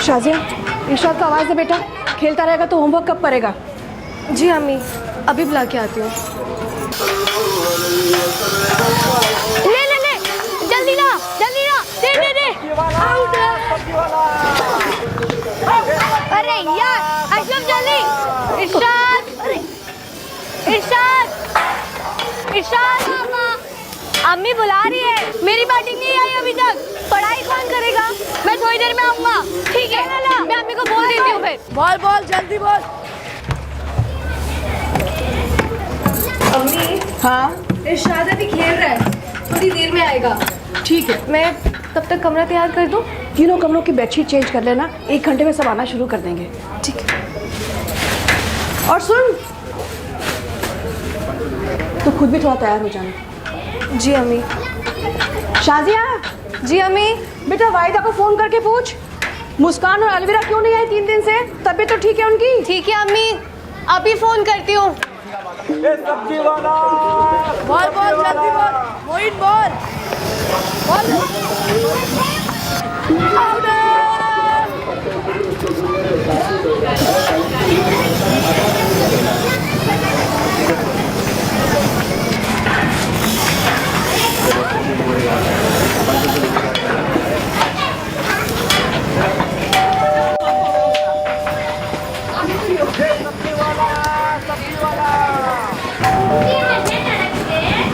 शाजिया, इरशाद को आवाज़ दे बेटा, खेलता रहेगा तो होमवर्क कब करेगा? जी अम्मी, अभी बुला के आती हूँ। ले ले ले, जल्दी ना, दे दे दे। अरे यार, अशरफ जल्दी। इरशाद, इरशाद, इरशाद। अम्मी बुला रही है, मेरी बैटिंग नहीं आई अभी तक। पढ़ाई कौन करेगा? मैं थोड़ी देर में आऊँगा। ठीक है, मैं अम्मी को बोल देती हूँ फिर। बॉल जल्दी बॉल। अम्मी, हाँ इरशाद अभी खेल रहा है, थोड़ी देर में आएगा। ठीक है, मैं तब तक कमरा तैयार कर दूँ? तीनों कमरों की बेडशीट चेंज कर लेना, 1 घंटे में सब आना शुरू कर देंगे। ठीक है। और सुन, तो खुद भी थोड़ा तैयार हो जाना। जी अम्मी। शाजिया, जी अम्मी। बेटा वाहिदा को फोन करके पूछ, मुस्कान और अलविरा क्यों नहीं आई 3 दिन से? तबीयत तो ठीक है उनकी? ठीक है अम्मी, अभी फोन करती हूँ। सब्जी वाला बॉल जल्दी बॉल, मोइन बॉल।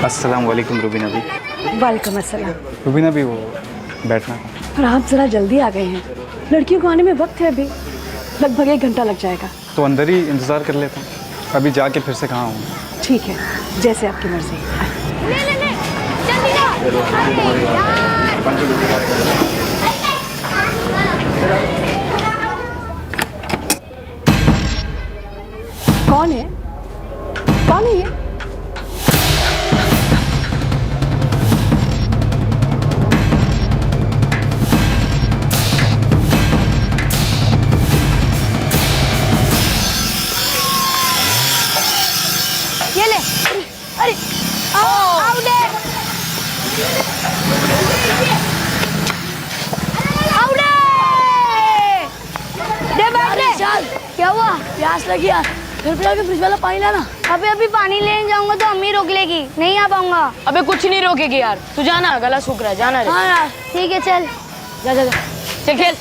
अस्सलाम वालेकुम रुबीना भी। वालेकुम अस्सलाम। रुबीना भी वो बैठना। और आप जरा जल्दी आ गए हैं, लड़कियों को आने में वक्त है अभी, लगभग 1 घंटा लग जाएगा। तो अंदर ही इंतज़ार कर लेता हूँ, अभी जाके फिर से कहाँ हूँ। ठीक है, जैसे आपकी मर्जी। ले ले ले, जल्दी ना। अरे यार। कौन है ये? ये ले। अरे आउट है। आउट है। दे बैठ ले। क्या हुआ? प्यास लगी यार, फिर फ्रिज वाला पानी लाना। अभी पानी लेने जाऊंगा तो अम्मी रोक लेगी, नहीं आ पाऊंगा। अबे कुछ नहीं रोकेगी यार, तू जाना, गला सूख रहा है, जाना रे। हाँ यार, ठीक है चल। जा चल खेल।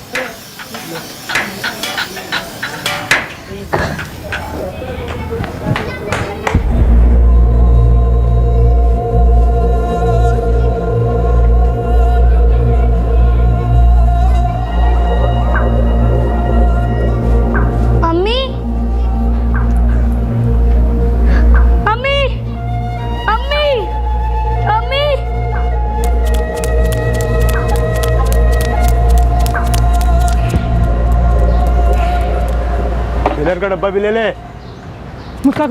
डिनर का डब्बा भी ले ले। मुश्ताक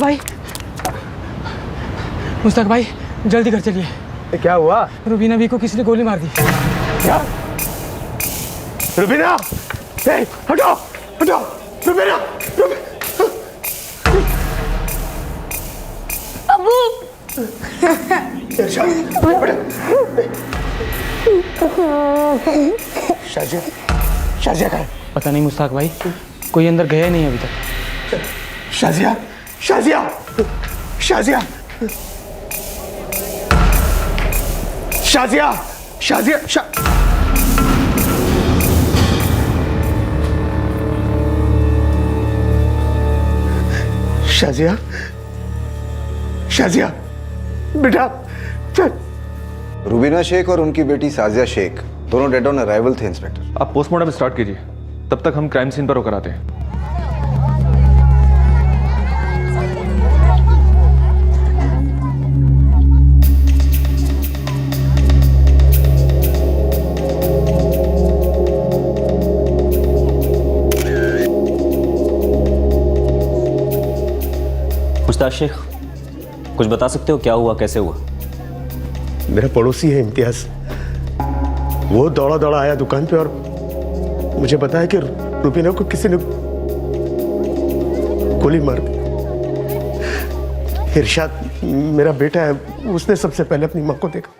भाई जल्दी घर चलिए। क्या हुआ? रुबीना भी को किसी ने गोली मार दी। क्या? रुबीना, हटो रुबीना। अबू। शाजिया कहाँ है? पता नहीं मुश्ताक भाई, कोई अंदर गया नहीं अभी तक। शाजिया शाजिया शाजिया शाजिया शाजिया शाजिया शाजिया बेटा चल। रुबीना शेख और उनकी बेटी साजिया शेख दोनों डेड ऑन अराइवल थे इंस्पेक्टर। आप पोस्टमार्टम स्टार्ट कीजिए, तब तक हम क्राइम सीन पर होकर आते हैं। मुश्ताक शेख, कुछ बता सकते हो क्या हुआ, कैसे हुआ? मेरा पड़ोसी है इम्तियाज, वो दौड़ा दौड़ा आया दुकान पे और मुझे बताया कि रुबीना को किसी ने गोली मार दी। इरशाद मेरा बेटा है, उसने सबसे पहले अपनी माँ को देखा।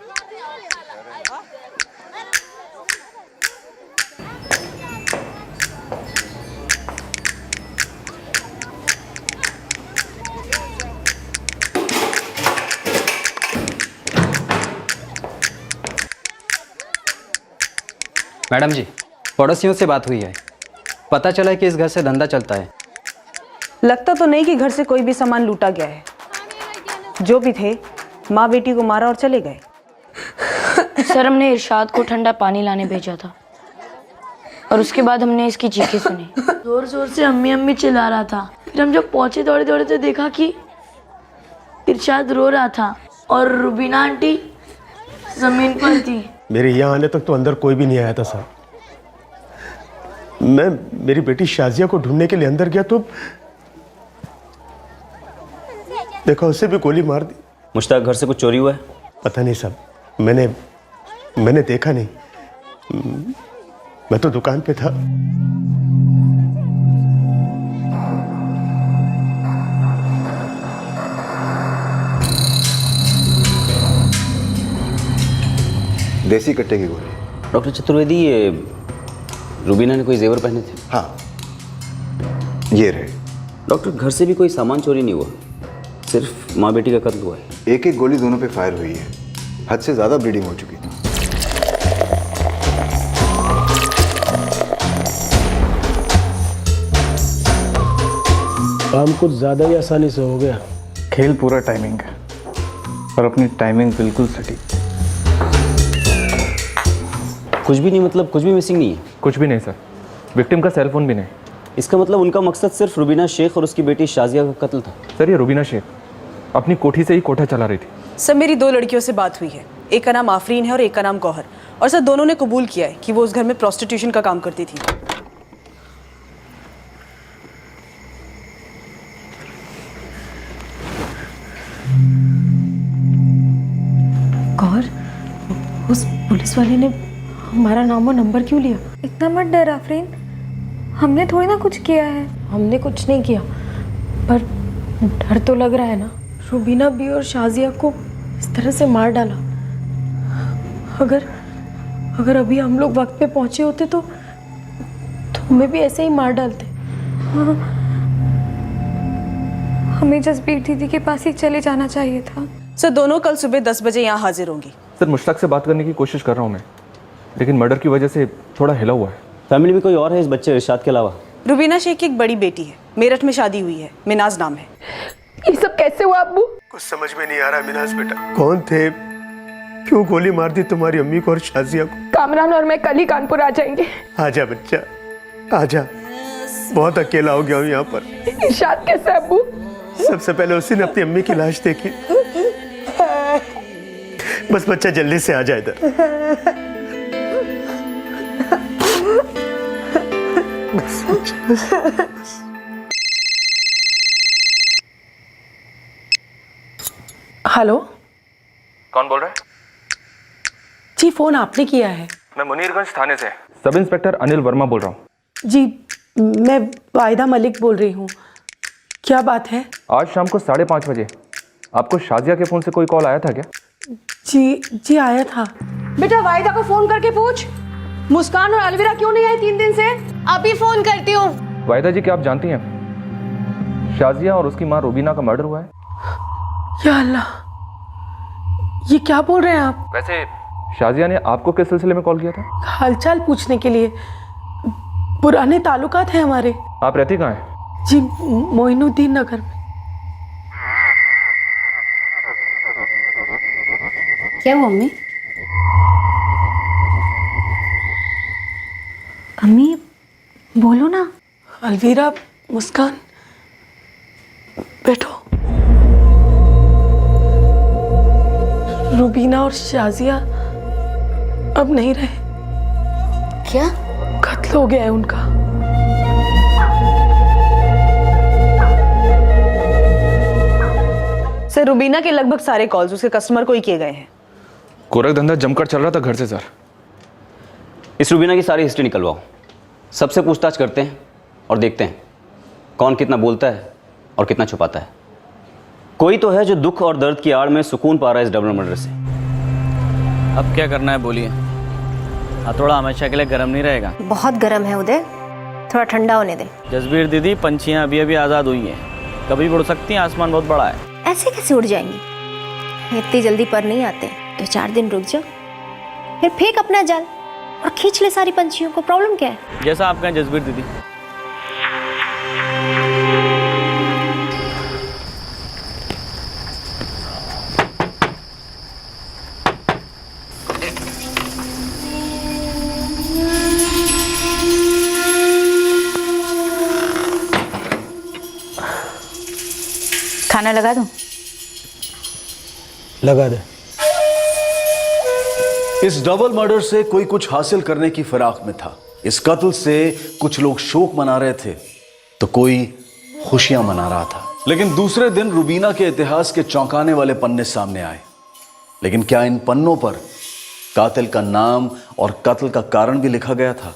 मैडम जी, पड़ोसियों से बात हुई है। पता चला है कि इस घर से धंधा चलता है। लगता तो नहीं कि घर से कोई भी सामान लूटा गया है। जो भी थे, माँ बेटी को मारा और चले गए। सर, हमने इरशाद को ठंडा पानी लाने भेजा था और उसके बाद हमने इसकी चीखें सुनी। जोर जोर से अम्मी अम्मी चिल्ला रहा था। फिर हम जब पहुंचे दौड़े दौड़े तो देखा कि इरशाद रो रहा था और रुबीना आंटी जमीन पर थी। मेरे यहाँ आने तक तो अंदर कोई भी नहीं आया था साहब। मैं मेरी बेटी शाजिया को ढूंढने के लिए अंदर गया तो देखा उसे भी गोली मार दी। मुश्ताक, घर से कुछ चोरी हुआ है? पता नहीं साहब, मैंने देखा नहीं। मैं तो दुकान पे था। देसी कट्टे की गोली। डॉक्टर चतुर्वेदी, ये रुबीना ने कोई जेवर पहने थे? हाँ, ये रहे। डॉक्टर, घर से भी कोई सामान चोरी नहीं हुआ, सिर्फ माँ बेटी का कत्ल हुआ है। एक एक गोली दोनों पे फायर हुई है। हद से ज़्यादा ब्लीडिंग हो चुकी थी। काम कुछ ज़्यादा ही आसानी से हो गया। खेल पूरा टाइमिंग है और अपनी टाइमिंग बिल्कुल सटीक। कुछ भी नहीं, मतलब कुछ भी मिसिंग नहीं है? कुछ भी नहीं सर, विक्टिम का सेलफोन भी नहीं। इसका मतलब उनका मकसद सिर्फ रुबीना शेख और उसकी बेटी शाजिया का कत्ल था। सर, ये रुबीना शेख अपनी कोठी से ही कोठा चला रही थी। सर, मेरी 2 लड़कियों से बात हुई है। एक का नाम आफरीन है और एक का नाम गौहर। और सर, दोनों ने कबूल किया है कि वो उस घर में प्रोस्टिट्यूशन का काम करती थी। गौर, उस पुलिस वाले ने हमारा नाम और नंबर क्यों लिया? इतना मत डर आफरीन, हमने थोड़ी ना कुछ किया है। हमने कुछ नहीं किया, पर डर तो लग रहा है ना। रुबीना भी और शाजिया को इस तरह से मार डाला। अगर अभी हम लोग वक्त पे पहुंचे होते तो हमें भी ऐसे ही मार डालते। हाँ, हमें जसबीर दीदी के पास ही चले जाना चाहिए था। सर, दोनों कल सुबह 10 बजे यहाँ हाजिर होंगी। सर, मुश्ताक से बात करने की कोशिश कर रहा हूँ मैं, लेकिन मर्डर की वजह से थोड़ा हिला हुआ है। फैमिली में कोई और है इस बच्चे इरशाद के अलावा? रुबीना शेख की एक बड़ी बेटी है, मेरठ में शादी हुई है, मिनाज नाम है। ये सब कैसे हुआ अब्बू? कुछ समझ में नहीं आ रहा मिनाज बेटा। कौन थे, क्यों गोली मार दी तुम्हारी अम्मी को और शाजिया को? कामरान और मैं कल ही कानपुर आ जाएंगे। आजा बच्चा, आजा। बहुत अकेला हो गया हूँ यहाँ पर। इरशाद कैसा है अब्बू? सबसे पहले उसी ने अपनी अम्मी की लाश देखी। बस बच्चा जल्दी से आ जाए इधर। हेलो, कौन बोल रहा है? जी, फोन आपने किया है। मैं मुनीरगंज थाने से सब इंस्पेक्टर अनिल वर्मा बोल रहा हूँ। जी, मैं वाहिदा मलिक बोल रही हूँ। क्या बात है? आज शाम को 5:30 बजे आपको शाजिया के फ़ोन से कोई कॉल आया था क्या? जी आया था। बेटा, वाहिदा को फोन करके पूछ, मुस्कान और अलविरा क्यों नहीं आई 3 दिन से? अभी फोन करती हूँ। वाहिदा जी, क्या आप जानती हैं शाजिया और उसकी माँ रुबीना का मर्डर हुआ है? या अल्लाह, ये क्या बोल रहे हैं आप? वैसे शाजिया ने आपको किस सिलसिले में कॉल किया था? हालचाल पूछने के लिए। पुराने ताल्लुकात हैं हमारे। आप रहती कहाँ हैं? जी, मोइनुद्दीन नगर में। क्या हुआ अम्मी? अम्मी, बोलो ना। अलवीरा, मुस्कान, बैठो। रुबीना और शाजिया अब नहीं रहे। क्या? कत्ल हो गया है उनका। सर, रुबीना के लगभग सारे कॉल्स उसके कस्टमर को ही किए गए हैं। गोरख धंधा जमकर चल रहा था घर से सर। इस रुबीना की सारी हिस्ट्री निकलवाओ, सबसे पूछताछ करते हैं और देखते हैं कौन कितना बोलता है और कितना छुपाता है। कोई तो है जो दुख और दर्द की आड़ में सुकून पा रहा है इस डबल मर्डर से। अब क्या करना है बोलिए? हथौड़ा हमेशा के लिए गर्म नहीं रहेगा। बहुत गर्म है उदय, थोड़ा ठंडा होने दे। जसबीर दीदी, पंछियाँ अभी अभी आज़ाद हुई हैं, कभी भी उड़ सकती हैं, आसमान बहुत बड़ा है। ऐसे कैसे उड़ जाएंगी? इतनी जल्दी पर नहीं आते। 2-4 दिन रुक जाओ, फिर फेंक अपना जाल। और खींच ले सारी पंछियों को, प्रॉब्लम क्या है? जैसा आप कहें जसबीर दीदी। खाना लगा दूं? लगा दे। इस डबल मर्डर से कोई कुछ हासिल करने की फिराक में था। इस कत्ल से कुछ लोग शोक मना रहे थे तो कोई खुशियां मना रहा था। लेकिन दूसरे दिन रुबीना के इतिहास के चौंकाने वाले पन्ने सामने आए। लेकिन क्या इन पन्नों पर कातिल का नाम और कत्ल का कारण भी लिखा गया था?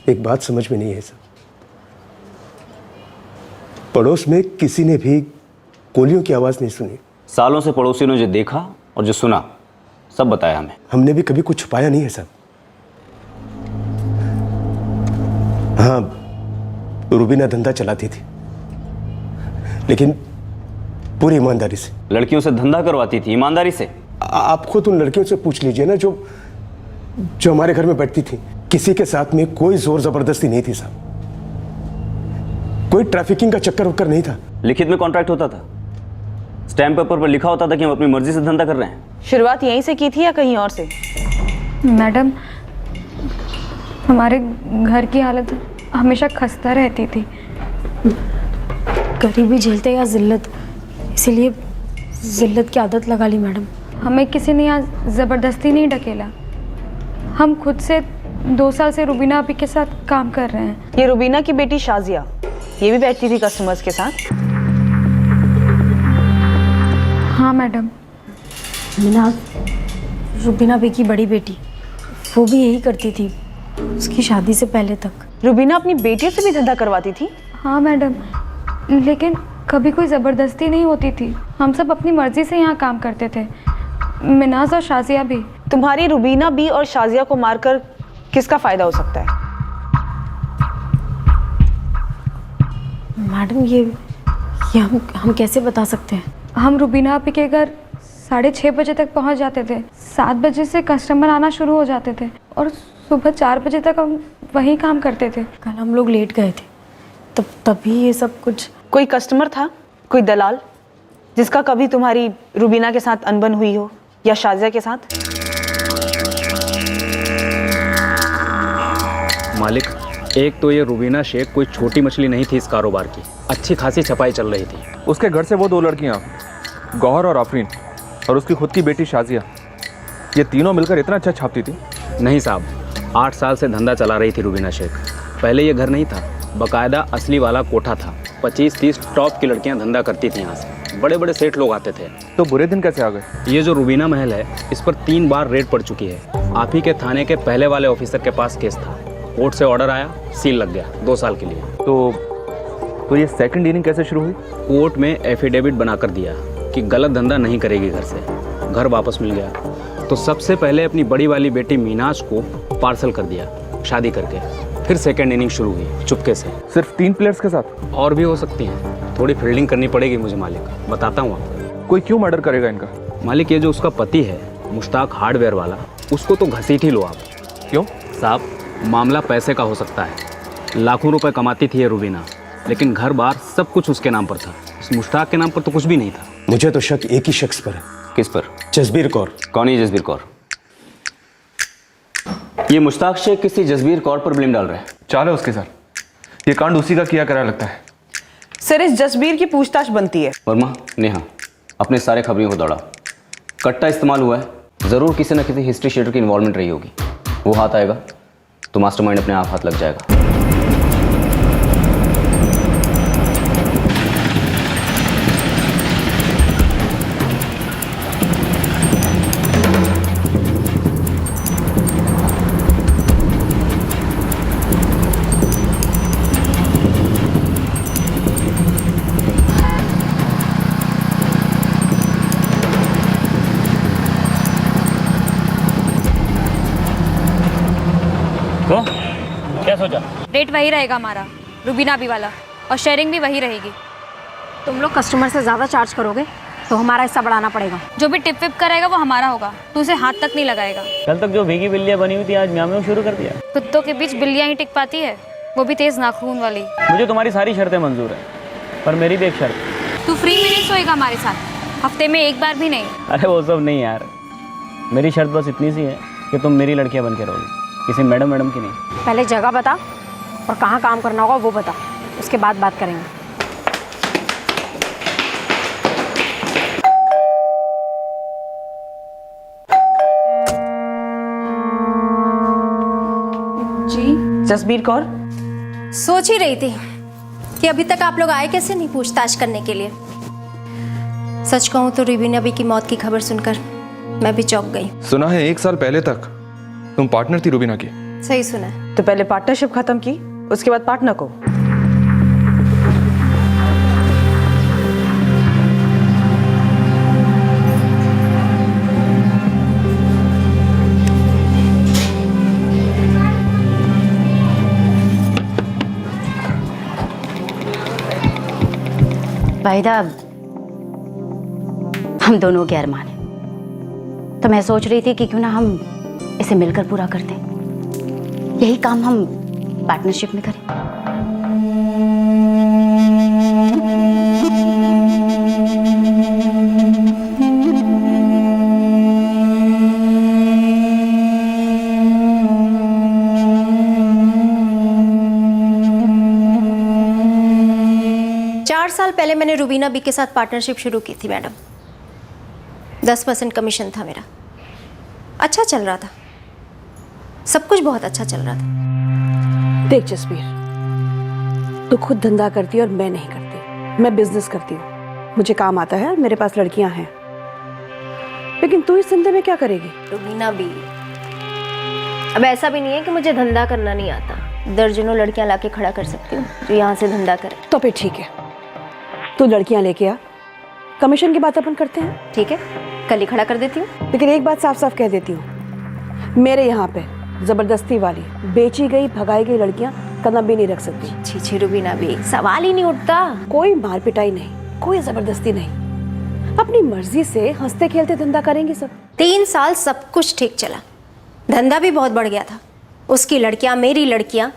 एक बात समझ में नहीं है सर, पड़ोस में किसी ने भी गोलियों की आवाज नहीं सुनी। सालों से पड़ोसियों ने जो देखा और जो सुना सब बताया हमें। हमने भी कभी कुछ छुपाया नहीं है सर। हाँ, रुबीना धंधा चलाती थी, लेकिन पूरी ईमानदारी से। लड़कियों से धंधा करवाती थी ईमानदारी से? आप खुद उन लड़कियों से पूछ लीजिए ना जो हमारे घर में बैठती थी। किसी के साथ में कोई जोर जबरदस्ती नहीं थी साहब, कोई ट्रैफिकिंग का चक्कर वक्कर नहीं था। लिखित में कॉन्ट्रैक्ट होता था, स्टैम्प पेपर पर लिखा होता था कि हम अपनी मर्जी से धंधा कर रहे हैं। शुरुआत यहीं से की थी या कहीं और से? मैडम, हमारे घर की हालत हमेशा खस्ता रहती थी। गरीबी झेलते या जिल्लत, इसीलिए जिल्लत की आदत लगा ली मैडम। हमें किसी ने यहाँ ज़बरदस्ती नहीं ढकेला। हम खुद से 2 साल से रुबीना अभी के साथ काम कर रहे हैं। ये रुबीना की बेटी शाजिया, ये भी बैठती थी कस्टमर्स के साथ? हाँ मैडम। रुबीना बी की बड़ी बेटी, वो भी यही करती थी उसकी शादी से पहले तक। रुबीना अपनी बेटी से भी धंधा करवाती थी? हाँ मैडम, लेकिन कभी कोई ज़बरदस्ती नहीं होती थी। हम सब अपनी मर्जी से यहाँ काम करते थे, मिनाज और शाजिया भी। तुम्हारी रुबीना बी और शाजिया को मारकर किसका फायदा हो सकता है? मैडम ये हम कैसे बता सकते हैं? हम रुबीना आपी के घर 6:30 बजे तक पहुंच जाते थे। 7 बजे से कस्टमर आना शुरू हो जाते थे और सुबह 4 बजे तक हम वहीं काम करते थे। कल हम लोग लेट गए थे, तभी ये सब कुछ। कोई कस्टमर था, कोई दलाल जिसका कभी तुम्हारी रुबीना के साथ अनबन हुई हो या शाजिया के साथ? मालिक, एक तो ये रुबीना शेख कोई छोटी मछली नहीं थी इस कारोबार की, अच्छी खासी छपाई चल रही थी। उसके घर से वो 2 लड़कियाँ, गौहर और आफरीन, और उसकी खुद की बेटी शाजिया, ये तीनों मिलकर इतना अच्छा छापती थी। नहीं साहब, 8 साल से धंधा चला रही थी रुबीना शेख। पहले ये घर नहीं था, बाकायदा असली वाला कोठा था। 25-30 टॉप की लड़कियां धंधा करती थी यहाँ से, बड़े बड़े सेठ लोग आते थे। तो बुरे दिन कैसे आ गए? ये जो रुबीना महल है, इस पर 3 बार रेड पड़ चुकी है। आप ही के थाने के पहले वाले ऑफिसर के पास केस था, कोर्ट से ऑर्डर आया, सील लग गया 2 साल के लिए। तो ये सेकंड इनिंग कैसे शुरू हुई? कोर्ट में एफिडेविट बनाकर दिया कि गलत धंधा नहीं करेगी घर से। घर वापस मिल गया तो सबसे पहले अपनी बड़ी वाली बेटी मीनाज को पार्सल कर दिया शादी करके। फिर सेकंड इनिंग शुरू हुई चुपके से। सिर्फ 3 प्लेयर्स के साथ? और भी हो सकती हैं, थोड़ी फील्डिंग करनी पड़ेगी मुझे मालिक, बताता हूँ आपको। कोई क्यों मर्डर करेगा इनका? मालिक, ये जो उसका पति है मुश्ताक हार्डवेयर वाला, उसको तो घसीट ही लो आप। क्यों साहब, मामला पैसे का हो सकता है। लाखों रुपए कमाती थी ये रुबीना, लेकिन घर बार सब कुछ उसके नाम पर था। इस मुश्ताक के नाम पर तो कुछ भी नहीं था। मुझे तो शक एक ही शख्स पर है। किस पर? जसबीर कौर। कौन है जसबीर कौर? ये मुश्ताक शेख किसी जसबीर कौर पर ब्लेम डाल रहा है। चाल है उसके साथ, ये कांड उसी का किया करा लगता है। सर, इस जसबीर की पूछताछ बनती है। वर्मा, नेहा, अपने सारे खबरियों को दौड़ा। कट्टा इस्तेमाल हुआ है, जरूर किसी न किसी हिस्ट्री शीटर की इन्वॉल्वमेंट रही होगी। वो हाथ आएगा तो मास्टरमाइंड अपने आप हाथ लग जाएगा। तो क्या सोचा? रेट वही रहेगा हमारा, रुबीना भी वाला, और शेयरिंग भी वही रहेगी। तुम लोग कस्टमर से ज़्यादा चार्ज करोगे तो हमारा हिस्सा बढ़ाना पड़ेगा। जो भी टिप विप करेगा वो हमारा होगा, तू उसे हाथ तक नहीं लगाएगा। कल तक जो भीगी बिल्लियाँ बनी हुई थी आज म्याऊं म्याऊं शुरू कर दिया। कुत्तों के बीच बिल्लियाँ ही टिक पाती है, वो भी तेज नाखून वाली। मुझे तुम्हारी सारी शर्तें मंजूर है, पर मेरी भी एक शर्त। तू फ्री में नहीं सोएगा हमारे साथ, हफ्ते में एक बार भी नहीं। अरे वो सब नहीं यार, मेरी शर्त बस इतनी सी है कि तुम मेरी लड़कियां बन के रहोगी, किसी मैडम की नहीं। पहले जगह बता और कहाँ काम करना होगा वो बता, उसके बाद बात करेंगे। जी जसबीर कौर। सोच ही रही थी कि अभी तक आप लोग आए कैसे नहीं पूछताछ करने के लिए। सच कहूँ तो रुबीना बी की मौत की खबर सुनकर मैं भी चौंक गई। सुना है 1 साल पहले तक तुम पार्टनर थी रुबीना की। सही सुना है। तो पहले पार्टनरशिप खत्म की, उसके बाद पार्टनर को। वाहिदा, हम दोनों के अरमान हैं, तो मैं सोच रही थी कि क्यों ना हम इसे मिलकर पूरा कर दें। यही काम हम पार्टनरशिप में करें। साल पहले मैंने रुबीना बी के साथ पार्टनरशिप शुरू की थी मैडम। 10% कमीशन था मेरा। अच्छा चल रहा था, सब कुछ बहुत अच्छा चल रहा था। देख जसबीर, तू खुद धंधा करती है और मैं नहीं करती। मैं बिजनेस करती हूँ, मुझे काम आता है, मेरे पास लड़कियां हैं। लेकिन तू इस धंधे में क्या करेगी? रुबीना बी, अब ऐसा भी नहीं है कि मुझे धंधा करना नहीं आता। दर्जनों लड़कियां लाके खड़ा कर सकती हूँ जो यहाँ से धंधा करे। तो फिर ठीक है, तू लड़कियां लेके आ, कमीशन की बात अपन करते हैं। ठीक है, कल ही खड़ा कर देती हूँ। लेकिन एक बात साफ साफ कह देती हूँ, मेरे यहाँ पे जबरदस्ती वाली बेची गई भगाई गई लड़कियां कदम भी नहीं रख सकती। छी छी रुबीना बी, सवाल ही नहीं उठता। कोई मार पिटाई नहीं, कोई जबरदस्ती नहीं, अपनी मर्जी से हंसते खेलते धंधा करेंगे सब। 3 साल सब कुछ ठीक चला, धंधा भी बहुत बढ़ गया था। उसकी लड़कियां, मेरी लड़कियां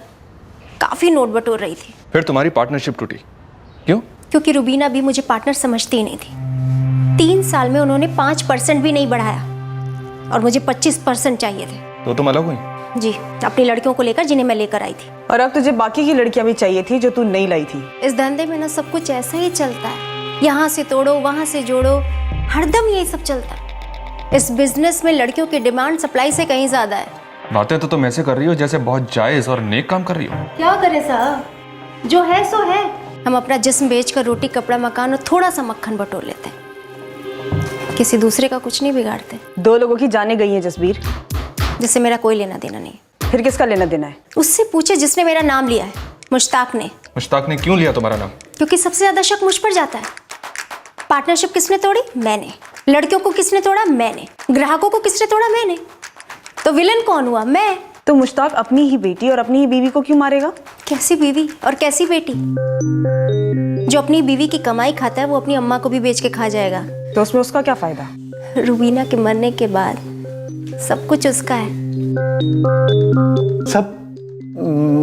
काफी नोट बटोर रही थी। फिर तुम्हारी पार्टनरशिप टूटी क्यों? क्योंकि रुबीना भी मुझे पार्टनर समझती ही नहीं थी। 3 साल में उन्होंने 5% भी नहीं बढ़ाया और मुझे 25% चाहिए थे। तो तुम अलग हुई? जी, अपनी लड़कियों को लेकर जिन्हें मैं लेकर आई थी। और अब तुझे बाकी की लड़कियां भी चाहिए थी जो तू नहीं लाई थी। इस धंधे में ना सब कुछ ऐसा ही चलता है, यहाँ से तोड़ो वहाँ से जोड़ो, हरदम यही सब चलता है। इस बिजनेस में लड़कियों की डिमांड सप्लाई से कहीं ज्यादा है। बातें तो तुम ऐसे कर रही हो जैसे बहुत जायज और नेक काम कर रही हो। क्या करे साहब, जो है सो है। हम अपना जिस्म बेचकर रोटी कपड़ा मकान और थोड़ा सा मक्खन बटोर लेते हैं, किसी दूसरे का कुछ नहीं बिगाड़ते। 2 लोगों की जाने गई हैं जसबीर, जिससे मेरा कोई लेना देना नहीं। फिर किसका लेना देना है? उससे पूछे जिसने मेरा नाम लिया है, मुश्ताक ने। मुश्ताक ने क्यों लिया तुम्हारा नाम? क्योंकि सबसे ज्यादा शक मुझ पर जाता है। पार्टनरशिप किसने तोड़ी? मैंने। लड़कियों को किसने तोड़ा? मैंने। ग्राहकों को किसने तोड़ा? मैंने। तो विलन कौन हुआ? मैं। तो मुश्ताक अपनी ही बेटी और अपनी ही बीवी को क्यों मारेगा? कैसी बीवी और कैसी बेटी? जो अपनी बीवी की कमाई खाता है वो अपनी अम्मा को भी बेच के खा जाएगा। तो उसमें उसका क्या फायदा? रुबीना के मरने के बाद सब कुछ उसका है। सब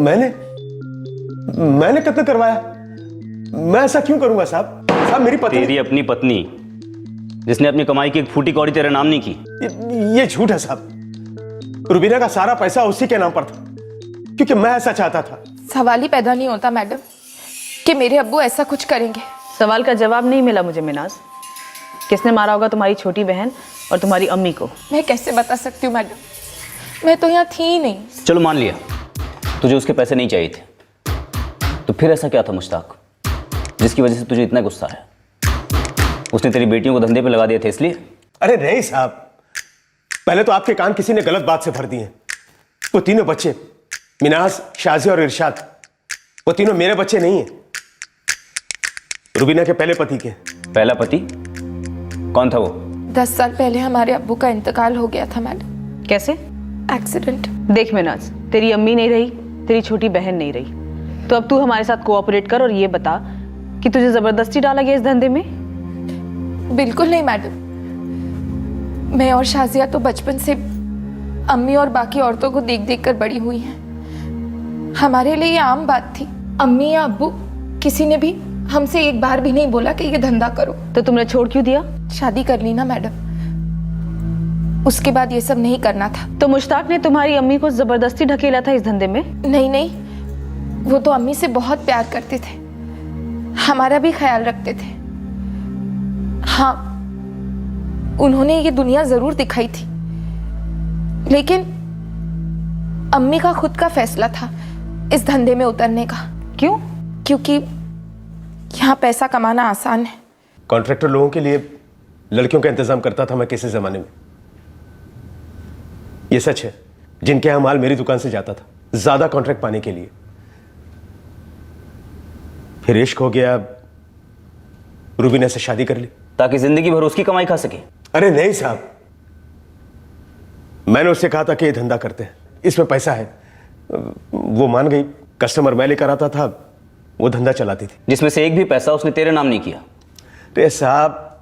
मैंने कत्ल करवाया? मैं ऐसा क्यों करूंगा साहब? साहब मेरी पत्नी। तेरी अपनी पत्नी जिसने अपनी कमाई की एक फूटी कौड़ी तेरे नाम नहीं की। ये झूठ है साहब। रुबीना का सारा पैसा उसी के नाम पर था क्योंकि मैं ऐसा चाहता था। सवाल ही पैदा नहीं होता मैडम कि मेरे अब्बू ऐसा कुछ करेंगे। सवाल का जवाब नहीं मिला मुझे मिनाज। किसने मारा होगा तुम्हारी छोटी बहन और तुम्हारी अम्मी को? मैं कैसे बता सकती हूँ मैडम, मैं तो यहाँ थी ही नहीं। चलो मान लिया तुझे उसके पैसे नहीं चाहिए थे, तो फिर ऐसा क्या था मुश्ताक जिसकी वजह से तुझे इतना गुस्सा है? उसने तेरी बेटियों को धंधे पे लगा दिया था इसलिए? अरे नहीं साहब, पहले तो आपके कान किसी ने गलत बात से भर दिए। वो तीनों बच्चे, मिनाज, शाजिया और इरशाद, वो तीनों मेरे बच्चे नहीं हैं, रुबीना के पहले पति के। पहला पति कौन था वो? 10 साल पहले हमारे अब्बू का इंतकाल हो गया था मैडम। कैसे? एक्सीडेंट। देख मिनाज, तेरी अम्मी नहीं रही, तेरी छोटी बहन नहीं रही, तो अब तू हमारे साथ कोऑपरेट कर और ये बता कि तुझे जबरदस्ती डाला गया इस धंधे में? बिल्कुल नहीं मैडम, मैं और शाजिया तो बचपन से अम्मी और बाकी औरतों को देख देख कर बड़ी हुई हैं। हमारे लिए ये आम बात थी। अम्मी या अब्बू किसी ने भी हमसे एक बार भी नहीं बोला कि ये धंधा करो। तो तुमने छोड़ क्यों दिया? शादी कर ली ना मैडम, उसके बाद ये सब नहीं करना था। तो मुश्ताक ने तुम्हारी अम्मी को जबरदस्ती ढकेला था इस धंधे में? नहीं नहीं, वो तो अम्मी से बहुत प्यार करते थे, हमारा भी ख्याल रखते थे। हाँ, उन्होंने ये दुनिया जरूर दिखाई थी, लेकिन अम्मी का खुद का फैसला था इस धंधे में उतरने का। क्यों? क्योंकि यहाँ पैसा कमाना आसान है। कॉन्ट्रैक्टर लोगों के लिए लड़कियों का इंतजाम करता था मैं किसी जमाने में, ये सच है। जिनके यहां माल मेरी दुकान से जाता था ज्यादा कॉन्ट्रैक्ट पाने के लिए। फिर इश्क हो गया, रूबीना से शादी कर ली ताकि जिंदगी भर उसकी कमाई खा सके। अरे नहीं साहब, मैंने उससे कहा था कि ये धंधा करते हैं, इसमें पैसा है। वो मान गई। कस्टमर मैं लेकर आता था, वो धंधा चलाती थी। जिसमें से एक भी पैसा उसने तेरे नाम नहीं किया। तो साहब,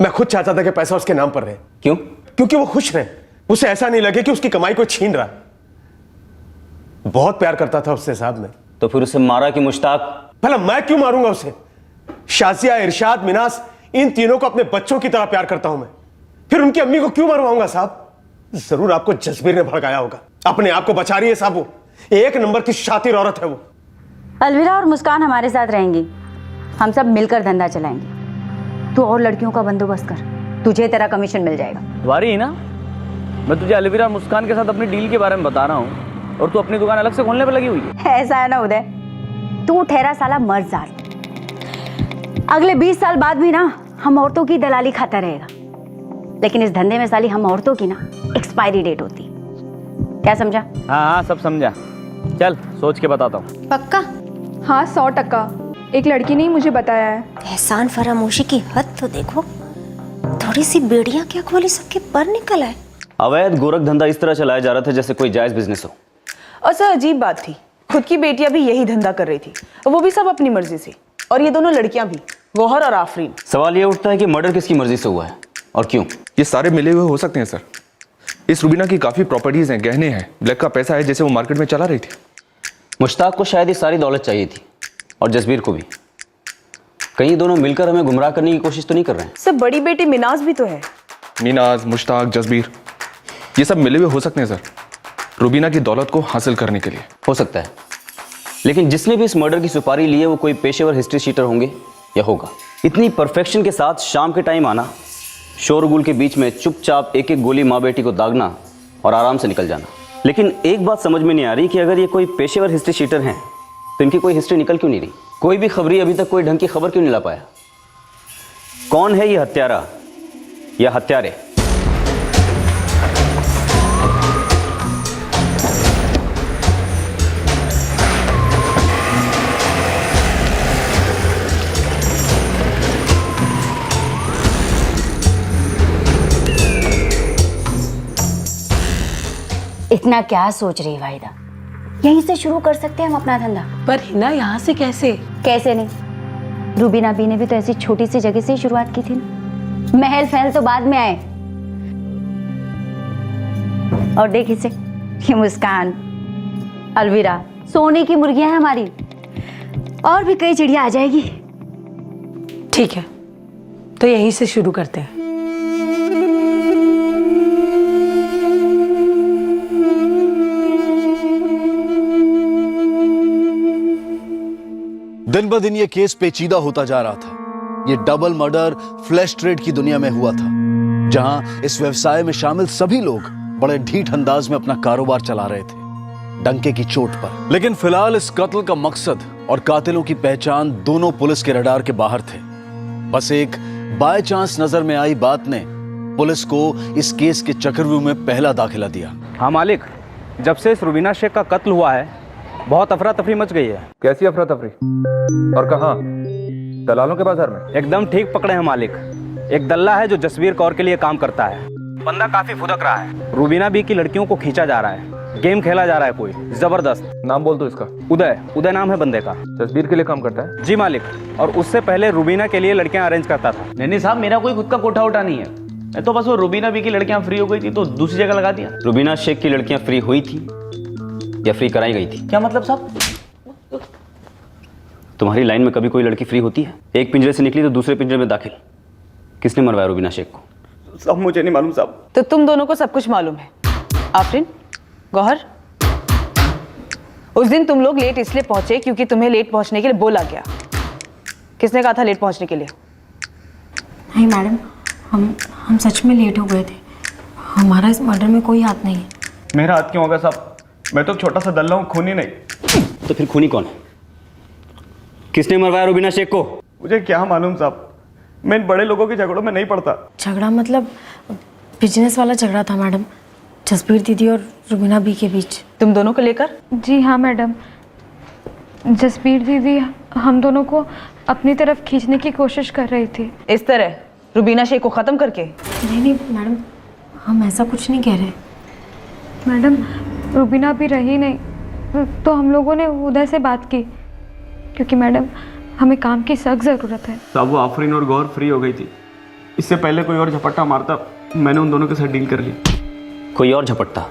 मैं खुद चाहता था कि पैसा उसके नाम पर रहे। क्यों? क्योंकि वो खुश रहे, उसे ऐसा नहीं लगे कि उसकी कमाई को छीन रहा। बहुत प्यार करता था उससे साहब मैं। तो फिर उसे मारा कि मुश्ताक? भला मैं क्यों मारूंगा उसे? शाजिया, इरशाद, मिनास, इन तीनों को अपने बच्चों की तरह प्यार करता हूं मैं। फिर उनकी अम्मी को क्यों मरवाऊंगा साहब? जरूर आपको जसबीर ने भड़काया होगा। अपने आप को बचा रही है साहब, वो एक नंबर की शातिर औरत है वो। अलविरा और मुस्कान हमारे साथ रहेंगी, हम सब मिलकर धंधा चलाएंगे। तू और लड़कियों का बंदोबस्त कर, तुझे तेरा कमीशन मिल जाएगा। वारी है ना, मैं तुझे अलविरा और मुस्कान के साथ अपनी डील के बारे में बता रहा हूँ और तू अपनी दुकान अलग से खोलने पर लगी हुई है। ऐसा है ना उदय, तू ठहरा साला मर्दजाल। अगले 20 साल बाद भी ना हम औरतों की दलाली खाता रहेगा, लेकिन इस धंधे में साली हम औरतों की ना एक्सपायरी डेट होती। क्या समझा? हाँ हाँ, सब समझा। चल सोच के बताता हूँ। पक्का? हाँ 100%। एक लड़की ने ही मुझे बताया है। एहसान फरामोशी की हद तो देखो, थोड़ी सी बेड़ियां क्या खोली, सबके पर निकल आए। अवैध गोरख धंधा इस तरह चलाया जा रहा था जैसे कोई जायज बिजनेस हो। और सर अजीब बात थी, खुद की बेटियां भी यही धंधा कर रही थी, वो भी सब अपनी मर्जी से। और ये दोनों लड़कियां भी, गौहर और आफरीन। सवाल ये उठता है कि मर्डर किसकी मर्जी से हुआ है और क्यों? ये सारे मिले हुए हो सकते हैं सर। इस रूबीना की काफ़ी प्रॉपर्टीज़ हैं, गहने हैं, ब्लैक का पैसा है जैसे वो मार्केट में चला रही थी। मुश्ताक को शायद ये सारी दौलत चाहिए थी और जसबीर को भी। कहीं दोनों मिलकर हमें गुमराह करने की कोशिश तो नहीं कर रहे हैं? सर बड़ी बेटी मिनाज भी तो है। मिनाज, मुश्ताक, जसबीर, ये सब मिले हुए हो सकते हैं सर, रूबीना की दौलत को हासिल करने के लिए। हो सकता है, लेकिन जिसने भी इस मर्डर की सुपारी ली है वो कोई पेशेवर हिस्ट्री शीटर होंगे या होगा। इतनी परफेक्शन के साथ शाम के टाइम आना, शोरगुल के बीच में चुपचाप एक एक गोली माँ बेटी को दागना और आराम से निकल जाना। लेकिन एक बात समझ में नहीं आ रही कि अगर ये कोई पेशेवर हिस्ट्री शीटर हैं तो इनकी कोई हिस्ट्री निकल क्यों नहीं रही? कोई भी खबरी अभी तक कोई ढंग की खबर क्यों नहीं ला पाया? कौन है ये हत्यारा या हत्यारे? इतना क्या सोच रही वाहिदा? यहीं से शुरू कर सकते हैं हम अपना धंधा। पर हिना, यहाँ से कैसे? कैसे नहीं, रूबीना बी ने भी तो ऐसी छोटी सी जगह से ही शुरुआत की थी ना। महल फहल तो बाद में आए। और देख इसे, ये मुस्कान, अलविरा, सोने की मुर्गियां हैं हमारी। और भी कई चिड़िया आ जाएगी। ठीक है, तो यहीं से शुरू करते हैं। दिन ब दिन ये केस पेचीदा होता जा रहा था। ये डबल मर्डर फ्लैश ट्रेड की दुनिया में हुआ था, जहां इस व्यवसाय में शामिल सभी लोग बड़े ढीठ अंदाज में अपना कारोबार चला रहे थे, डंके की चोट पर। लेकिन फिलहाल इस कत्ल का मकसद और कातिलों की पहचान दोनों पुलिस के रडार के बाहर थे। बस एक बाय चांस नजर में आई बात ने पुलिस को इस केस के चक्रव्यूह में पहला दाखिला दिया। हाँ मालिक, जब से इस रूबीना शेख का कत्ल हुआ है बहुत अफरा तफरी मच गई है। कैसी अफरा तफरी और कहाँ? दलालों के बाजार में? एकदम ठीक पकड़े हैं मालिक। एक दल्ला है जो जसबीर कौर के लिए काम करता है। बंदा काफी फुदक रहा है। रूबीना बी की लड़कियों को खींचा जा रहा है गेम खेला जा रहा है कोई जबरदस्त। नाम बोल दो इसका। उदय, उदय नाम है बंदे का। तस्वीर के लिए काम करता है? जी मालिक, और उससे पहले रुबीना के लिए लड़कियां अरेंज करता था। नहीं साहब, मेरा कोई खुद का कोठा उठा नहीं है। मैं तो बस वो रुबीना भी की लड़कियां फ्री हो गई थी तो दूसरी जगह लगा दिया। रुबीना शेख की लड़कियां फ्री हुई थी या फ्री कराई गई थी? क्या मतलब साहब? तुम्हारी लाइन में कभी कोई लड़की फ्री होती है? एक पिंजरे से निकली तो दूसरे पिंजरे में दाखिल। किसने मरवाया रुबीना शेख को? साहब मुझे नहीं मालूम साहब। तो तुम दोनों को सब कुछ मालूम है? आफरीन, गौहर, उस दिन तुम लोग लेट इसलिए पहुंचे क्योंकि तुम्हें लेट पहुंचने के लिए बोला गया। किसने कहा था लेट पहुंचने के लिए? नहीं मैडम, हम सच में लेट हो गए थे। हमारा इस मर्डर में कोई हाथ नहीं है। मेरा हाथ क्यों होगा साहब? मैं तो छोटा सा दल्ला हूँ, खूनी नहीं। तो फिर खूनी कौन है? किसने मरवाया रुबीना शेख को? मुझे क्या मालूम साहब, मैं इन बड़े लोगों के झगड़ों में नहीं पड़ता। झगड़ा मतलब बिजनेस वाला झगड़ा था मैडम, जसबीर दीदी और रुबीना बी के बीच। तुम दोनों को लेकर? जी हाँ मैडम, जसबीर दीदी हम दोनों को अपनी तरफ खींचने की कोशिश कर रही थी। इस तरह रुबीना शेख को खत्म करके? नहीं मैडम, हम ऐसा कुछ नहीं कह रहे। मैडम, रुबीना भी रही नहीं तो हम लोगों ने उदय से बात की, क्योंकि मैडम हमें काम की सख्त ज़रूरत है। साहब वो आफरीन और गौर फ्री हो गई थी, इससे पहले कोई और झपट्टा मारता मैंने उन दोनों के साथ डील कर ली। कोई और झपटता?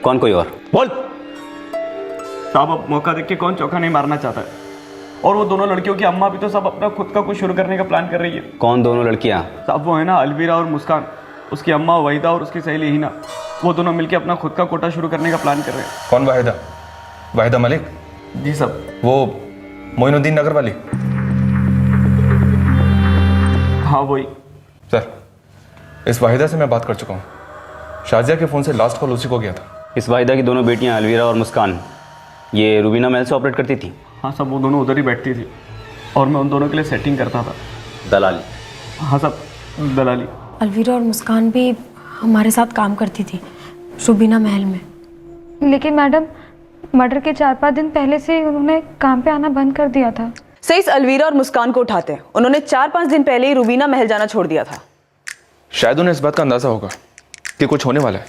कौन कोई और? बोल साहब, अब मौका देख के कौन चौका नहीं मारना चाहता है। और वो दोनों लड़कियों की अम्मा भी तो सब अपना खुद का कुछ शुरू करने का प्लान कर रही है। कौन दोनों लड़कियां? साहब वो है ना अलवीरा और मुस्कान, उसकी अम्मा वहीदा और उसकी सहेली हिना, वो दोनों मिलकर अपना खुद का कोटा शुरू करने का प्लान कर रहे हैं। कौन वाहिदा? वाहिदा मलिक? जी साहब। वो मोइनुद्दीन नगर वाली? हाँ वही। सर, इस वाहिदा से मैं बात कर चुका हूँ। शाजिया के फ़ोन से लास्ट कॉल उसी को गया था। इस वाहिदा की दोनों बेटियां अलवीरा और मुस्कान ये रुबीना महल से ऑपरेट करती थी? हाँ साहब, वो दोनों उधर ही बैठती थी और मैं उन दोनों के लिए सेटिंग करता था। दलाली? हाँ साहब, दलाली। अलवीरा और मुस्कान भी हमारे साथ काम करती थी रुबीना महल में। लेकिन मैडम मर्डर के 4-5 दिन पहले से उन्होंने काम पे आना बंद कर दिया था। सही, इस अलवीरा और मुस्कान को उठाते हैं। उन्होंने 4-5 दिन पहले ही रुबीना महल जाना छोड़ दिया था। शायद उन्हें इस बात का अंदाजा होगा कि कुछ होने वाला है।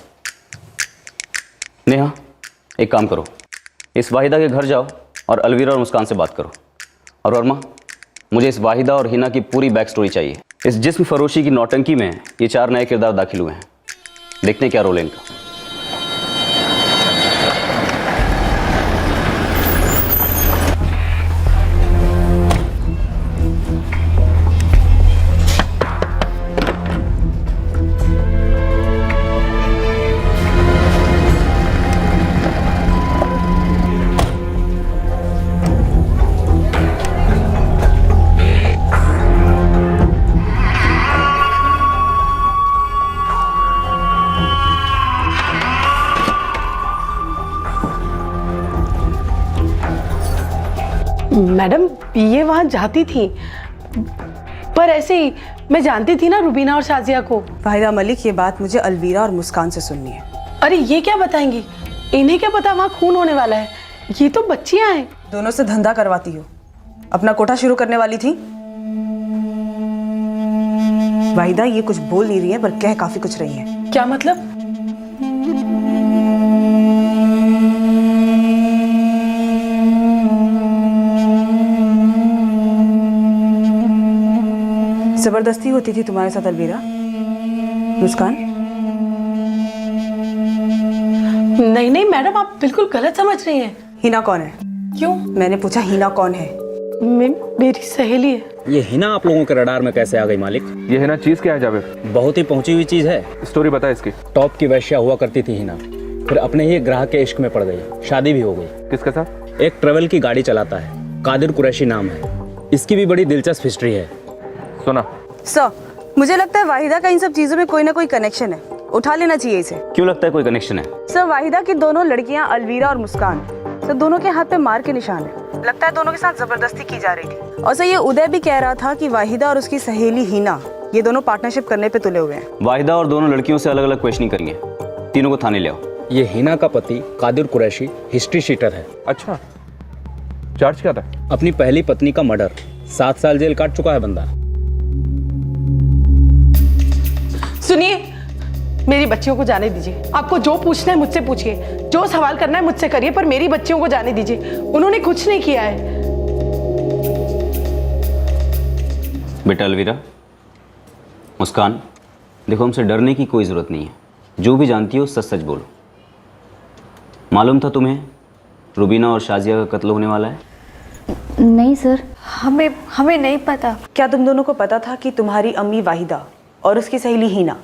नेहा, एक काम करो, इस वाहिदा के घर जाओ और अलवीरा और मुस्कान से बात करो। और वर्मा, मुझे इस वाहिदा और हिना की पूरी बैक स्टोरी चाहिए। इस जिस्म फरोशी की नौटंकी में ये 4 नए किरदार दाखिल हुए हैं। देखते हैं क्या रोल है इनका। मैडम, ये वहाँ जाती थी पर ऐसे ही। मैं जानती थी ना रुबीना और शाजिया को। वाहिदा मलिक, ये बात मुझे अलवीरा और मुस्कान से सुननी है। अरे ये क्या बताएंगी? इन्हें क्या पता वहाँ खून होने वाला है? ये तो बच्चियां हैं। दोनों से धंधा करवाती हो, अपना कोठा शुरू करने वाली थी। वाहिदा ये कुछ बोल नहीं रही है पर कह काफी कुछ रही है। क्या मतलब? जबरदस्ती होती थी तुम्हारे साथ अलवीरा? मुस्कान? नहीं नहीं मैडम, आप बिल्कुल गलत समझ रही हैं। हिना कौन है? क्यों? मैंने पूछा हिना कौन है। मेरी सहेली है। ये हिना आप लोगों के रडार में कैसे आ गई मालिक? ये हिना चीज़ क्या है जावेद? बहुत ही पहुंची हुई चीज़ है। स्टोरी बता इसकी। टॉप की वैश्या हुआ करती थी हिना, फिर अपने ही ग्राहक के इश्क में पड़ गई, शादी भी हो गई। किसके साथ? एक ट्रेवल की गाड़ी चलाता है, कादिर कुरैशी नाम है। इसकी भी बड़ी दिलचस्प हिस्ट्री है। सुना सर, मुझे लगता है वाहिदा का इन सब चीजों में कोई ना कोई कनेक्शन है। उठा लेना चाहिए इसे। क्यों लगता है कोई कनेक्शन है? सर, वाहिदा की दोनों लड़कियां अलवीरा और मुस्कान, सर दोनों के हाथ पे मार के निशान है। लगता है दोनों के साथ जबरदस्ती की जा रही थी। और सर ये उदय भी कह रहा था कि वाहिदा और उसकी सहेली हिना ये दोनों पार्टनरशिप करने पे तुले हुए हैं। वाहिदा और दोनों लड़कियों से अलग अलग क्वेश्चनिंग करेंगे। तीनों को थाने ले आओ। ये हिना का पति कादिर कुरैशी हिस्ट्री शीटर है। अच्छा, चार्ज क्या था? अपनी पहली पत्नी का मर्डर। 7 साल जेल काट चुका है बंदा। सुनिए, मेरी बच्चियों को जाने दीजिए। आपको जो पूछना है मुझसे पूछिए, जो सवाल करना है मुझसे करिए, पर मेरी बच्चियों को जाने दीजिए। उन्होंने कुछ नहीं किया है। बेटा अलवीरा, मुस्कान, देखो हमसे डरने की कोई ज़रूरत नहीं है। जो भी जानती हो सच सच बोलो। मालूम था तुम्हें रुबीना और शाजिया का कत्ल होने वाला है? नहीं सर, हमें नहीं पता। क्या तुम दोनों को पता था कि तुम्हारी अम्मी वाहिदा और उसकी सहेली हीना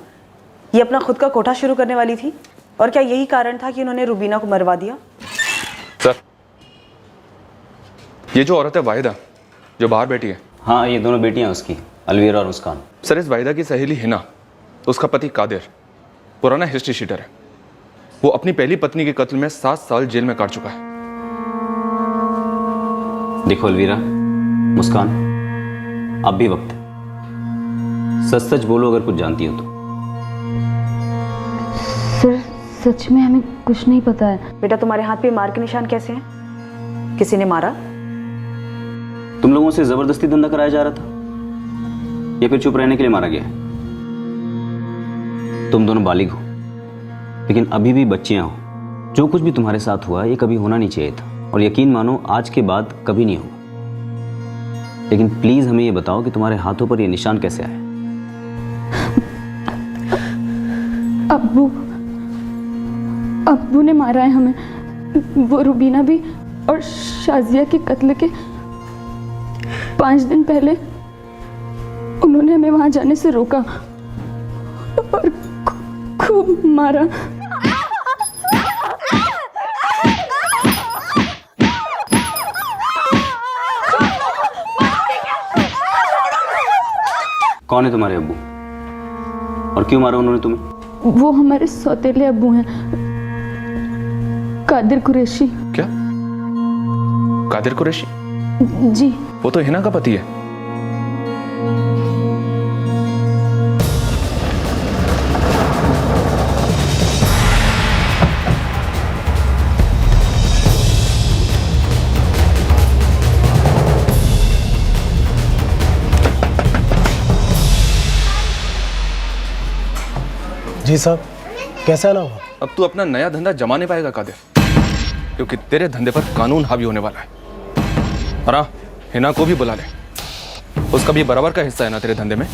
ये अपना खुद का कोठा शुरू करने वाली थी? और क्या यही कारण था कि उन्होंने रुबीना को मरवा दिया? सर, ये जो औरत है वाहिदा, जो बाहर बैठी है। हाँ, ये दोनों बेटियां उसकी, अलवीरा और मुस्कान। सर, इस वाहिदा की सहेली हिना, उसका पति कादिर पुराना हिस्ट्री शीटर है। वो अपनी पहली पत्नी के कत्ल में 7 साल जेल में काट चुका है। देखो अलवीरा, मुस्कान, अब भी वक्त है। सच सच बोलो अगर कुछ जानती हो तो। सर, सच में हमें कुछ नहीं पता है। बेटा, तुम्हारे हाथ पे मार के निशान कैसे हैं? किसी ने मारा? तुम लोगों से जबरदस्ती धंधा कराया जा रहा था या फिर चुप रहने के लिए मारा गया? तुम दोनों बालिग हो, लेकिन अभी भी बच्चियां हो। जो कुछ भी तुम्हारे साथ हुआ ये कभी होना नहीं चाहिए था, और यकीन मानो आज के बाद कभी नहीं होगा। लेकिन प्लीज हमें ये बताओ कि तुम्हारे हाथों पर ये निशान कैसे आए? अब्बू ने मारा है हमें। वो रुबीना भी और शाजिया के कत्ल के 5 दिन पहले उन्होंने हमें वहां जाने से रोका और खूब मारा। कौन है तुम्हारे अब्बू और क्यों मारा उन्होंने तुम्हें? वो हमारे सौतेले अब्बू हैं, कादिर कुरैशी। क्या? कादिर कुरैशी? जी। वो तो हिना का पति है। जी साहब, कैसा ना हुआ? अब तू अपना नया धंधा जमा नहीं पाएगा कादिर, क्योंकि तेरे धंधे पर कानून हावी होने वाला है। और हाँ, हिना को भी बुला ले, उसका भी बराबर का हिस्सा है ना तेरे धंधे में।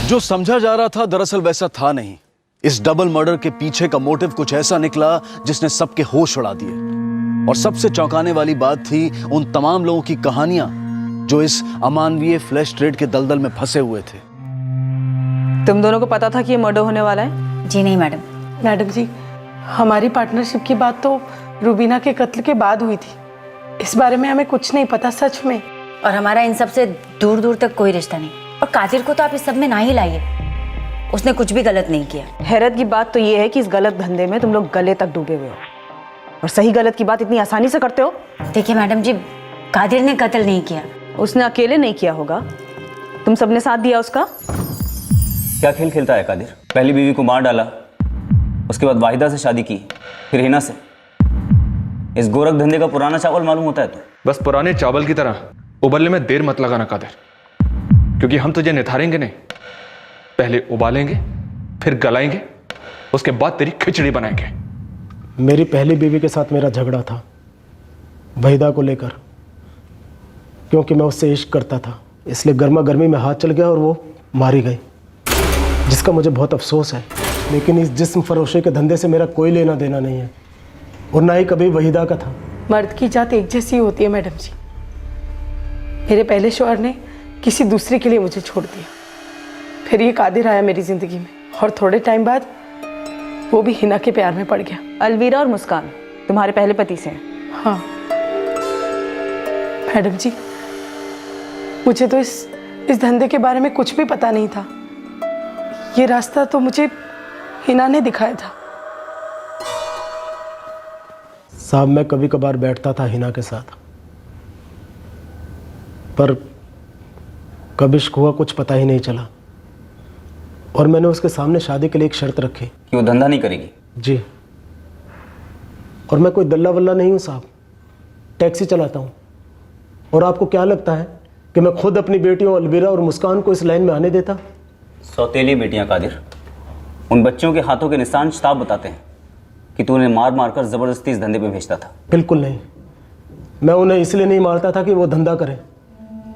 जो समझा जा रहा था दरअसल वैसा था नहीं। इस डबल मर्डर के पीछे का मोटिव कुछ ऐसा निकला जिसने सबके होश उड़ा दिए। और सबसे चौंकाने वाली बात थी उन तमाम लोगों की कहानियां जो इस अमानवीय फ्लैश ट्रेड के दलदल में फंसे हुए थे। तुम दोनों को पता था कि ये मर्डर होने वाला है? जी नहीं मैडम। मैडम जी, हमारी पार्टनरशिप की बात तो रुबीना के कत्ल के बाद हुई थी। इस बारे में हमें कुछ नहीं पता सच में। और हमारा इन सब से दूर दूर तक कोई रिश्ता नहीं। और कादिर को तो आप इस सब में ना ही लाइए, उसने कुछ भी गलत नहीं किया। हैरत की बात तो ये है कि इस गलत धंधे में तुम लोग गले तक डूबे हुए हो, और सही गलत की बात इतनी आसानी से करते हो। देखिए मैडम जी, कादिर ने कत्ल नहीं किया। उसने अकेले नहीं किया होगा, तुम सबने साथ दिया उसका। क्या खेल खेलता है कादिर? पहली बीवी को मार डाला, उसके बाद वाहिदा से शादी की, फिर हिना से। इस गोरख धंधे का पुराना चावल मालूम होता है तो? बस पुराने चावल की तरह उबलने में देर मत लगाना कादिर, क्योंकि हम तुझे निथारेंगे नहीं, पहले उबालेंगे फिर गलाएंगे, उसके बाद तेरी खिचड़ी बनाएंगे। मेरी पहली बीवी के साथ मेरा झगड़ा था वहीदा को लेकर, क्योंकि मैं उससे इश्क करता था, इसलिए गर्मा गर्मी में हाथ चल गया और वो मारी गई, जिसका मुझे बहुत अफसोस है। लेकिन इस जिस्म फरोशी के धंधे से मेरा कोई लेना देना नहीं है, और ना ही कभी वहीदा का था। मर्द की जात एक जैसी होती है मैडम जी। मेरे पहले शौहर ने किसी दूसरे के लिए मुझे छोड़ दिया, फिर ये कादिर आया मेरी जिंदगी में, और थोड़े टाइम बाद वो भी हिना के प्यार में पड़ गया। अलवीरा और मुस्कान तुम्हारे पहले पति से हैं? हाँ मैडम जी, मुझे तो इस धंधे के बारे में कुछ भी पता नहीं था। ये रास्ता तो मुझे हिना ने दिखाया था। साहब, मैं कभी कभार बैठता था हिना के साथ, पर कब इश्क हुआ कुछ पता ही नहीं चला, और मैंने उसके सामने शादी के लिए एक शर्त रखी कि वो धंधा नहीं करेगी। जी, और मैं कोई दल्ला वल्ला नहीं हूँ साहब, टैक्सी चलाता हूँ। और आपको क्या लगता है कि मैं खुद अपनी बेटियों अलविरा और मुस्कान को इस लाइन में आने देता? सौतेली बेटियां कादिर, उन बच्चों के हाथों के निशान साफ बताते हैं कि तू उन्हें मार मार कर जबरदस्ती इस धंधे में भेजता था। बिल्कुल नहीं। मैं उन्हें इसलिए नहीं मारता था कि वो धंधा करें,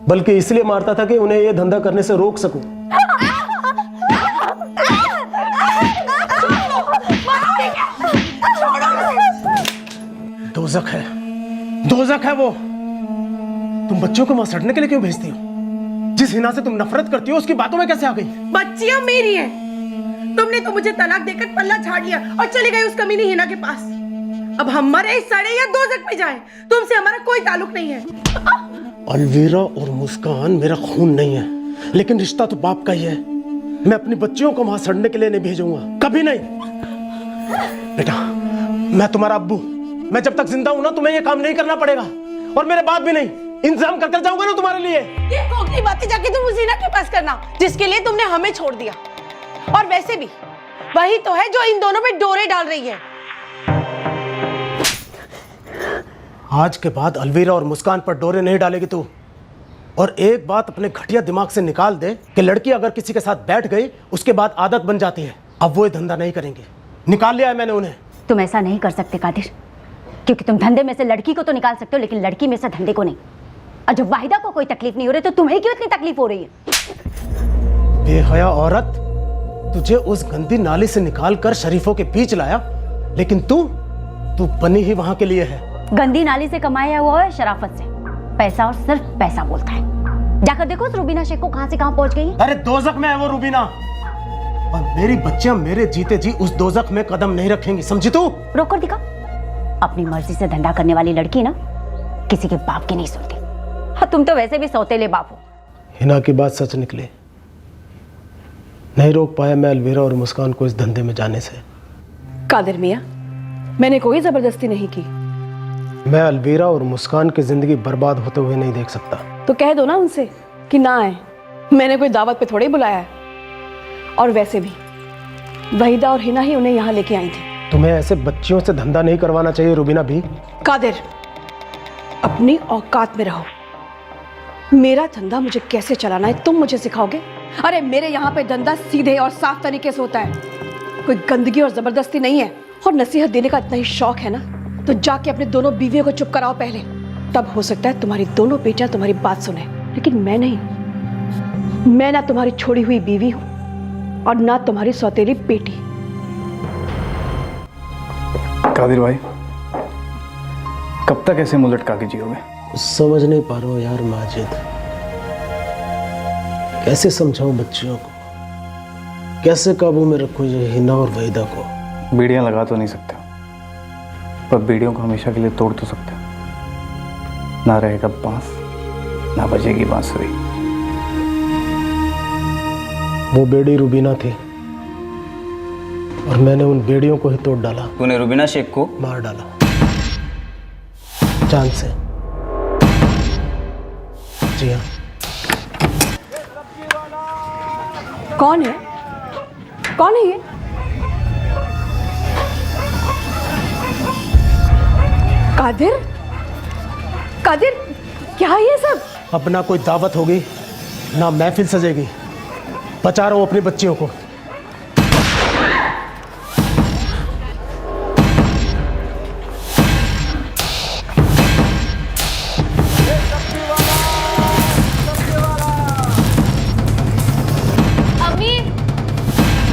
बल्कि इसलिए मारता था कि उन्हें ये धंधा करने से रोक सकूं। दोज़ख है, दोज़ख है वो। तुम बच्चों को वहां सड़ने के लिए क्यों भेजती हो? जिस हिना से तुम नफरत करती हो उसकी बातों में कैसे आ गई? बच्चियां मेरी हैं। तुमने तो मुझे तलाक देकर पल्ला झाड़ लिया और चली गई उस कमीनी हिना के पास। अब हम मरे, सड़े या दोज़ख में जाएं, तुमसे हमारा कोई ताल्लुक नहीं है। अलविरा और मुस्कान मेरा खून नहीं है, लेकिन रिश्ता तो बाप का ही है। मैं अपनी बच्चियों को वहां सड़ने के लिए नहीं भेजूंगा, कभी नहीं। बेटा, मैं तुम्हारा अब्बू, मैं जब तक जिंदा हूं ना तुम्हें ये काम नहीं करना पड़ेगा, और मेरे बाद भी नहीं। इंतजाम कर जाऊंगा ना तुम्हारे लिए। ये खोखली बातें जाके तुम उस हिना के पास करना जिसके लिए तुमने हमें छोड़ दिया। और वैसे भी वही तो है जो इन दोनों में डोरे डाल रही है। आज के बाद अलविरा और मुस्कान पर डोरे नहीं डालेगी तू। और एक बात अपने घटिया दिमाग से निकाल दे कि लड़की अगर किसी के साथ बैठ गई उसके बाद आदत बन जाती है। अब वो ये धंधा नहीं करेंगे, निकाल लिया है मैंने उन्हें। तुम ऐसा नहीं कर सकते कादिर, क्योंकि तुम धंधे में से लड़की को तो निकाल सकते हो, लेकिन लड़की में से धंधे को नहीं। और जब वाहिदा को कोई तकलीफ नहीं हो रही तो तुम्हें क्यों इतनी तकलीफ हो रही है? बेहया औरत, तुझे उस गंदी नाली से निकाल कर शरीफों के बीच लाया, लेकिन तू बनी ही वहां के लिए है। गंदी नाली से कमाया हुआ है शराफत से। पैसा और सिर्फ पैसा बोलता है। जाकर देखो उस रुबीना शेख को कहां से कहां पहुंच गई है। अरे दोज़ख में है वो रुबीना, और मेरी बच्चियां मेरे जीते जी उस दोज़ख में कदम नहीं रखेंगी, समझी तू? रोक कर दिखा। अपनी मर्जी से धंधा करने वाली लड़की ना किसी के बाप की नहीं सुनती। हाँ, तुम तो वैसे भी सौतेले बाप हो। हिना की बात सच निकली। नहीं रोक पाया मैं अलविरा और मुस्कान को इस धंधे में जाने से। कादिर मियां, मैंने कोई जबरदस्ती नहीं की। मैं अलविरा और मुस्कान की जिंदगी बर्बाद होते हुए नहीं देख सकता। तो कह दो ना उनसे कि ना आए। मैंने कोई दावत पे थोड़े ही बुलाया है। और वैसे भी वहीदा और हिना ही उन्हें यहाँ लेके आई थी। तुम्हें ऐसे बच्चियों से धंधा नहीं करवाना चाहिए रुबीना भी। कादिर, अपनी औकात में रहो। मेरा धंधा मुझे कैसे चलाना है तुम मुझे सिखाओगे? अरे मेरे यहाँ पे धंधा सीधे और साफ तरीके से होता है, कोई गंदगी और जबरदस्ती नहीं है। और नसीहत देने का इतना ही शौक है ना, तो जाके अपने दोनों बीवियों को चुप कराओ पहले। तब हो सकता है तुम्हारी दोनों बेटियां तुम्हारी बात सुने, लेकिन मैं नहीं। मैं ना तुम्हारी छोड़ी हुई बीवी हूं और ना तुम्हारी सौतेली बेटी। कादिर भाई, कब तक ऐसे मुंह लटका के जियोगे? समझ नहीं पा रहा हूँ यार माजिद, कैसे समझाऊं बच्चियों को, कैसे काबू में रखूं ये हिना और वहीदा को? बीड़ियाँ लगा तो नहीं सकते, पर बीड़ियों को हमेशा के लिए तोड़ तो सकते हो। ना रहेगा बांस, ना बजेगी बांसुरी। वो बेड़ी रुबीना थी और मैंने उन बेड़ियों को ही तोड़ डाला। तूने रुबीना शेख को मार डाला जान से। जी हाँ। कौन है? कौन है ये? कादिर, कादिर, क्या है ये सब? अब ना कोई दावत होगी ना महफिल सजेगी। बचा रहा हूं अपनी बच्चियों को। अम्मी,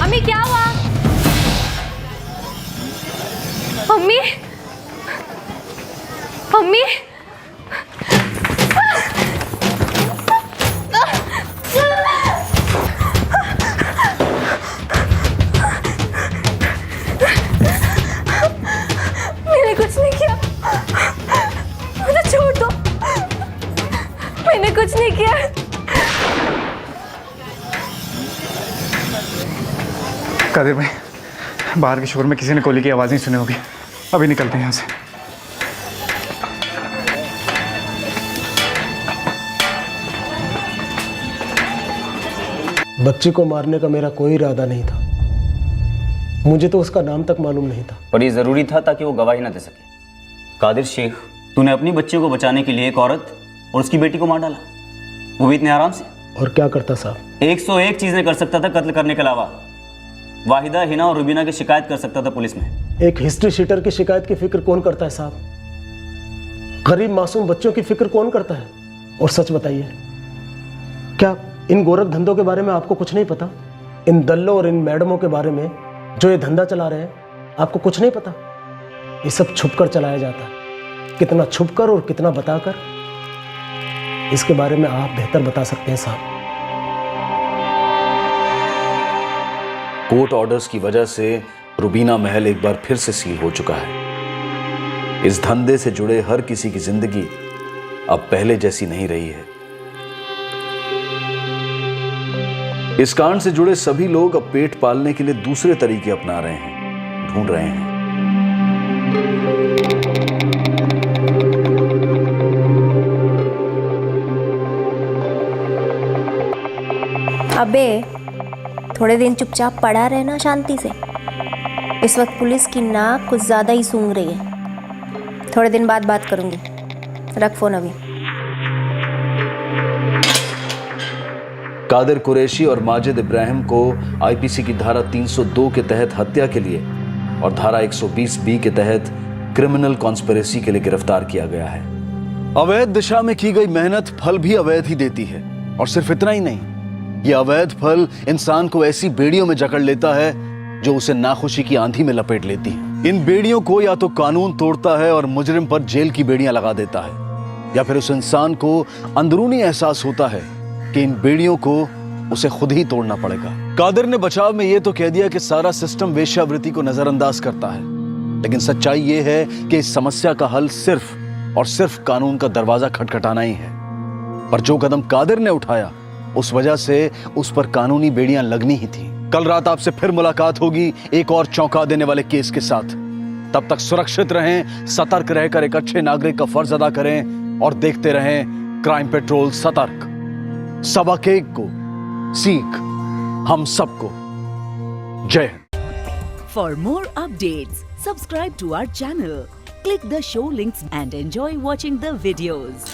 अम्मी क्या हुआ? अम्मी, अम्मी, मैंने कुछ नहीं किया, मुझे छोड़ दो, मैंने कुछ नहीं किया। कादिर भाई, बाहर के शोर में किसी ने गोली की आवाज़ नहीं सुनी होगी। अभी निकलते हैं यहाँ से। बच्ची को मारने का मेरा कोई इरादा नहीं था। मुझे तो उसका नाम तक मालूम नहीं था। पर ये जरूरी था ताकि वो गवाही ना दे सके। कादिर शेख, तूने अपनी बच्चे को बचाने के लिए एक औरत और उसकी बेटी को मार डाला। वो भी इतने आराम से। और क्या करता साहब? 101 चीजें कर सकता था कत्ल करने के अलावा। वाहिदा, हिना और रुबीना की शिकायत कर सकता था पुलिस में। एक हिस्ट्री शीटर की शिकायत की फिक्र कौन करता है साहब? गरीब मासूम बच्चों की फिक्र कौन करता है? और सच बताइए, क्या इन गोरख धंधों के बारे में आपको कुछ नहीं पता? इन दल्लों और इन मैडमों के बारे में जो ये धंधा चला रहे हैं, आपको कुछ नहीं पता? ये सब छुपकर चलाया जाता है। कितना छुपकर और कितना बताकर, इसके बारे में आप बेहतर बता सकते हैं साहब। कोर्ट ऑर्डर्स की वजह से रुबीना महल एक बार फिर से सील हो चुका है। इस धंधे से जुड़े हर किसी की जिंदगी अब पहले जैसी नहीं रही है। इस कांड से जुड़े सभी लोग अब पेट पालने के लिए दूसरे तरीके अपना रहे हैं, ढूंढ रहे हैं। अबे थोड़े दिन चुपचाप पड़ा रहना शांति से। इस वक्त पुलिस की नाक कुछ ज़्यादा ही सूंघ रही है। थोड़े दिन बाद बात करूंगी, रख फोन अभी। कादिर कुरैशी और माजिद इब्राहिम को आईपीसी की धारा 302 के तहत हत्या के लिए और धारा 120 के तहत क्रिमिनल कॉन्स्पिरेसी के लिए गिरफ्तार किया गया है। अवैध दिशा में की गई मेहनत फल भी अवैध ही देती है। और सिर्फ इतना ही नहीं, यह अवैध फल इंसान को ऐसी बेड़ियों में जकड़ लेता है जो उसे नाखुशी की आंधी में लपेट लेती है। इन बेड़ियों को या तो कानून तोड़ता है और मुजरिम पर जेल की बेड़ियां लगा देता है, या फिर उस इंसान को अंदरूनी एहसास होता है कि इन बेड़ियों को उसे खुद ही तोड़ना पड़ेगा। कादिर ने बचाव में यह तो कह दिया कि सारा सिस्टम वेश्यावृत्ति को नजरअंदाज करता है, लेकिन सच्चाई यह है कि इस समस्या का हल सिर्फ और सिर्फ कानून का दरवाजा खटखटाना ही है। पर जो कदम कादिर ने उठाया, उस वजह से उस पर कानूनी बेड़ियां लगनी ही थी। कल रात आपसे फिर मुलाकात होगी एक और चौंका देने वाले केस के साथ। तब तक सुरक्षित रहें, सतर्क रहकर एक अच्छे नागरिक का फर्ज अदा करें और देखते रहें क्राइम पेट्रोल सतर्क। सबक एक को सीख हम सबको। जय Hind. For more updates subscribe to our channel, click the show links and enjoy watching the videos.